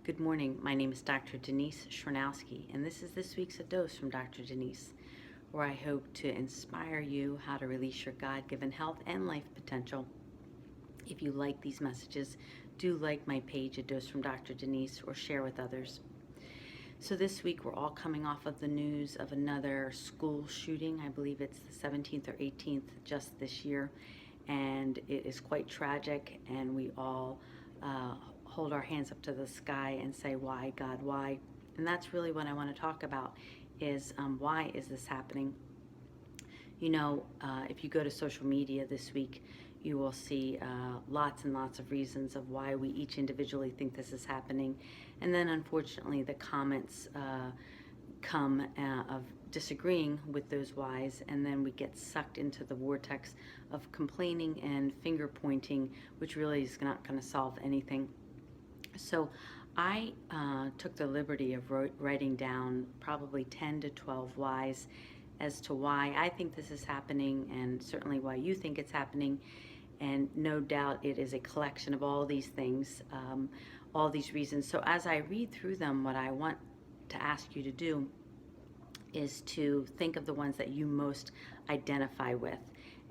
Good morning. My name is Dr. Denise Schranowski, and this is this week's A Dose from Dr. Denise, where I hope to inspire you how to release your God-given health and life potential. If you like these messages, do like my page, A Dose from Dr. Denise, or share with others. So this week we're all coming off of the news of another school shooting. I believe it's the 17th or 18th just this year, and it is quite tragic, and we all hold our hands up to the sky and say, why, God, why? And that's really what I want to talk about is why is this happening? You know, if you go to social media this week, you will see lots and lots of reasons of why we each individually think this is happening. And then unfortunately the comments come of disagreeing with those whys, and then we get sucked into the vortex of complaining and finger pointing, which really is not going to solve anything. So I took the liberty of writing down probably 10 to 12 whys as to why I think this is happening, and certainly why you think it's happening. And no doubt it is a collection of all these things, all these reasons. So as I read through them, what I want to ask you to do is to think of the ones that you most identify with.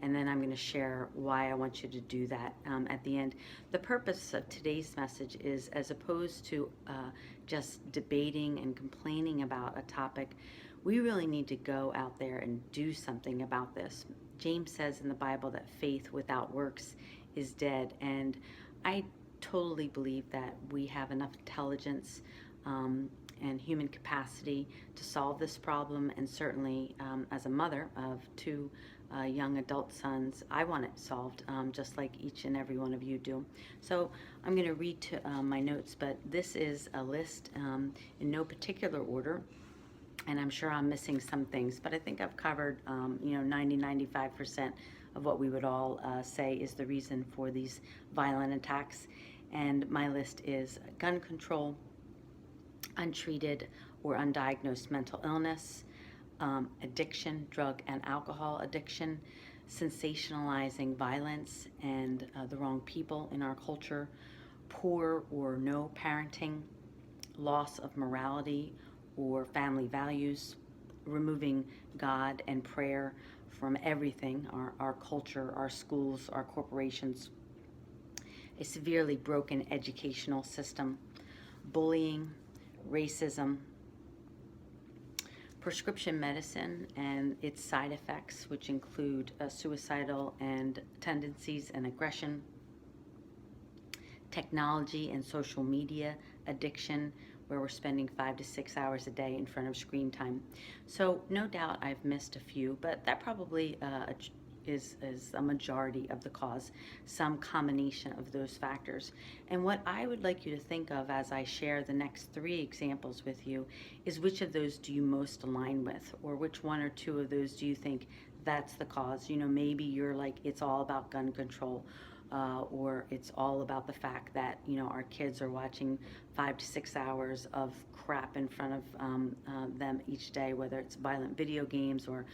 And then I'm going to share why I want you to do that at the end. The purpose of today's message is, as opposed to just debating and complaining about a topic, we really need to go out there and do something about this. James says in the Bible that faith without works is dead. And I totally believe that we have enough intelligence and human capacity to solve this problem. And certainly as a mother of two young adult sons, I want it solved, just like each and every one of you do. So I'm going to read to my notes, but this is a list in no particular order, and I'm sure I'm missing some things, but I think I've covered 90-95% of what we would all say is the reason for these violent attacks. And my list is gun control, untreated or undiagnosed mental illness, addiction, drug and alcohol addiction, sensationalizing violence and the wrong people in our culture, poor or no parenting, loss of morality or family values, removing God and prayer from everything, our culture, our schools, our corporations, a severely broken educational system, bullying, racism, prescription medicine and its side effects, which include suicidal and tendencies and aggression, technology and social media addiction, where we're spending 5 to 6 hours a day in front of screen time. So no doubt I've missed a few, but that probably is a majority of the cause, some combination of those factors. And what I would like you to think of as I share the next 3 examples with you is, which of those do you most align with, or which 1 or 2 of those do you think that's the cause? You know, maybe you're like, it's all about gun control, or it's all about the fact that, you know, our kids are watching 5 to 6 hours of crap in front of them each day, whether it's violent video games or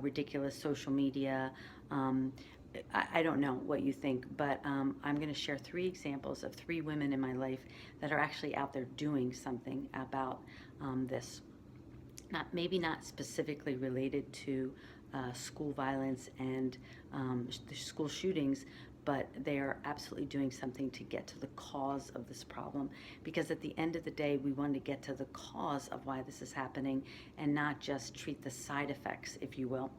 ridiculous social media. I don't know what you think, but I'm going to share 3 examples of 3 women in my life that are actually out there doing something about this. Maybe not specifically related to school violence and the school shootings, but they are absolutely doing something to get to the cause of this problem. Because at the end of the day, we want to get to the cause of why this is happening and not just treat the side effects, if you will.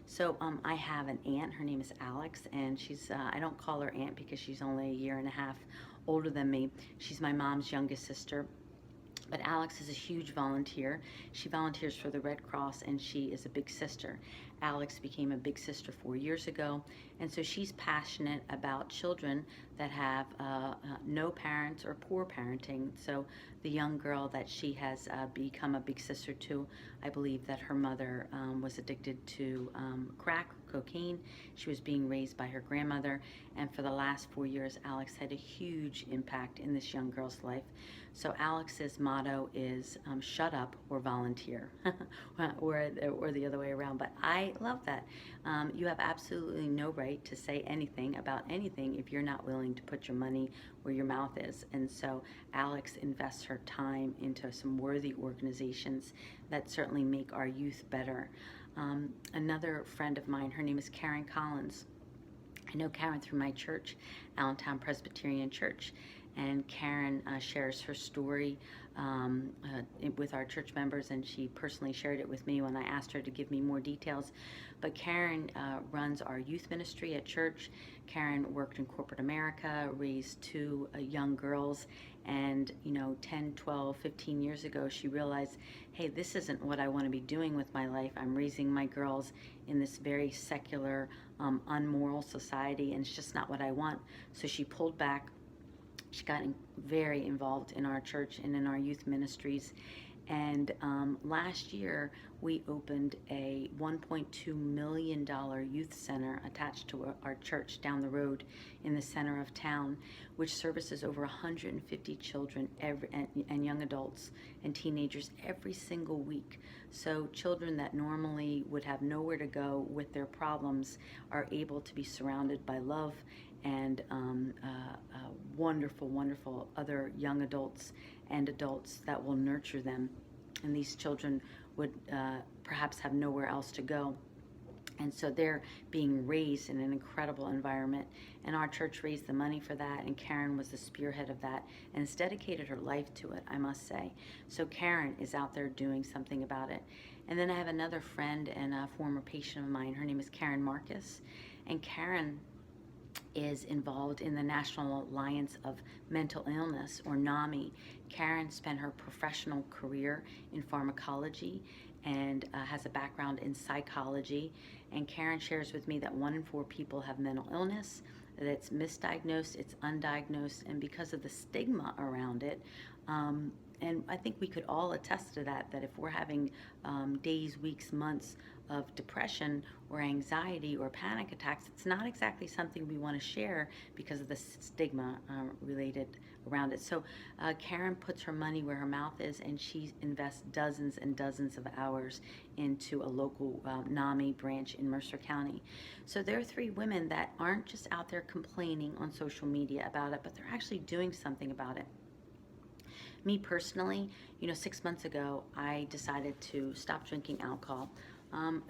So I have an aunt, her name is Alex, and she's, I don't call her aunt because she's only a year and a half older than me. She's my mom's youngest sister. But Alex is a huge volunteer. She volunteers for the Red Cross, and she is a big sister. Alex became a big sister 4 years ago, and so she's passionate about children that have no parents or poor parenting. So the young girl that she has become a big sister to, I believe that her mother was addicted to crack cocaine. She was being raised by her grandmother, and for the last 4 years, Alex had a huge impact in this young girl's life. So Alex's motto is shut up or volunteer, or the other way around. But I love that. You have absolutely no right to say anything about anything if you're not willing to put your money where your mouth is. And so Alex invests her time into some worthy organizations that certainly make our youth better. Another friend of mine, her name is Karen Collins. I know Karen through my church, Allentown Presbyterian Church, and Karen shares her story with our church members, and she personally shared it with me when I asked her to give me more details. But Karen runs our youth ministry at church. Karen worked in corporate America, raised two young girls, and 10, 12, 15 years ago, she realized, hey, this isn't what I want to be doing with my life. I'm raising my girls in this very secular, unmoral society, and it's just not what I want. So she pulled back. She got very involved in our church and in our youth ministries. And last year, we opened a $1.2 million youth center attached to our church down the road in the center of town, which services over 150 children and young adults and teenagers every single week. So children that normally would have nowhere to go with their problems are able to be surrounded by love and wonderful, wonderful other young adults and adults that will nurture them. And these children would perhaps have nowhere else to go. And so they're being raised in an incredible environment. And our church raised the money for that, and Karen was the spearhead of that and has dedicated her life to it, I must say. So Karen is out there doing something about it. And then I have another friend and a former patient of mine. Her name is Karen Marcus. And Karen is involved in the National Alliance of Mental Illness, or NAMI. Karen spent her professional career in pharmacology and has a background in psychology. And Karen shares with me that 1 in 4 people have mental illness, that it's misdiagnosed, it's undiagnosed, and because of the stigma around it, and I think we could all attest to that, that if we're having days, weeks, months of depression or anxiety or panic attacks, it's not exactly something we want to share because of the stigma related around it. So Karen puts her money where her mouth is, and she invests dozens and dozens of hours into a local NAMI branch in Mercer County. So there are 3 women that aren't just out there complaining on social media about it, but they're actually doing something about it. Me personally, 6 months ago, I decided to stop drinking alcohol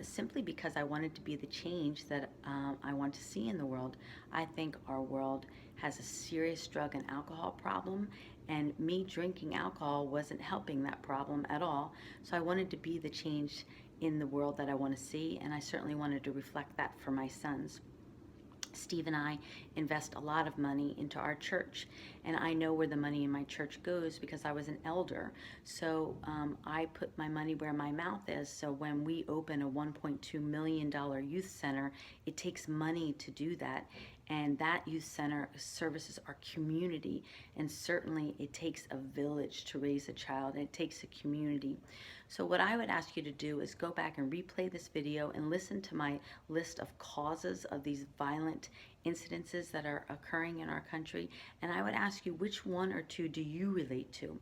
simply because I wanted to be the change that I want to see in the world. I think our world has a serious drug and alcohol problem, and me drinking alcohol wasn't helping that problem at all. So I wanted to be the change in the world that I want to see, and I certainly wanted to reflect that for my sons. Steve and I invest a lot of money into our church, and I know where the money in my church goes because I was an elder. So I put my money where my mouth is. So when we open a $1.2 million youth center, it takes money to do that. And that youth center services our community. And certainly it takes a village to raise a child, and it takes a community. So what I would ask you to do is go back and replay this video and listen to my list of causes of these violent incidences that are occurring in our country. And I would ask you, which 1 or 2 do you relate to?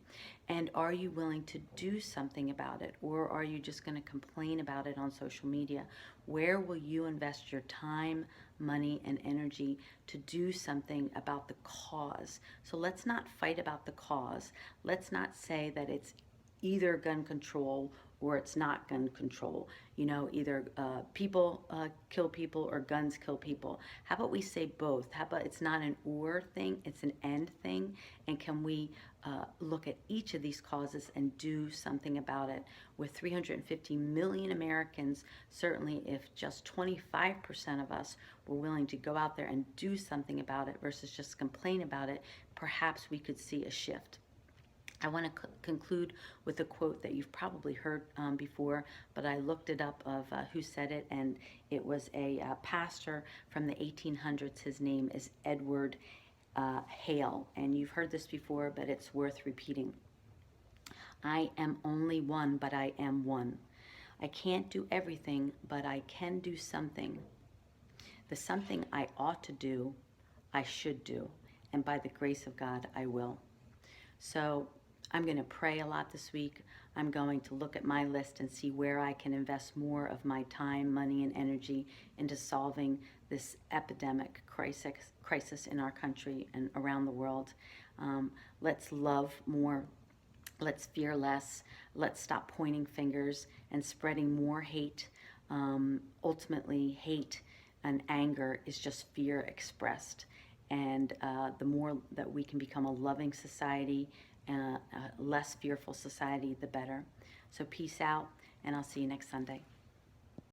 And are you willing to do something about it? Or are you just going to complain about it on social media? Where will you invest your time, money, and energy to do something about the cause? So let's not fight about the cause. Let's not say that it's either gun control or it's not gun control. Either people kill people or guns kill people. How about we say both? How about it's not an or thing, it's an and thing? And can we look at each of these causes and do something about it? With 350 million Americans, certainly if just 25% of us were willing to go out there and do something about it versus just complain about it, perhaps we could see a shift. I want to conclude with a quote that you've probably heard before, but I looked it up of who said it, and it was a pastor from the 1800s. His name is Edward Hale, and you've heard this before, but it's worth repeating. I am only one, but I am one. I can't do everything, but I can do something. The something I ought to do, I should do. And by the grace of God, I will. So I'm going to pray a lot this week. I'm going to look at my list and see where I can invest more of my time, money, and energy into solving this epidemic crisis in our country and around the world. Let's love more. Let's fear less. Let's stop pointing fingers and spreading more hate. Ultimately, hate and anger is just fear expressed. And the more that we can become a loving society, a less fearful society, the better. So peace out, and I'll see you next Sunday.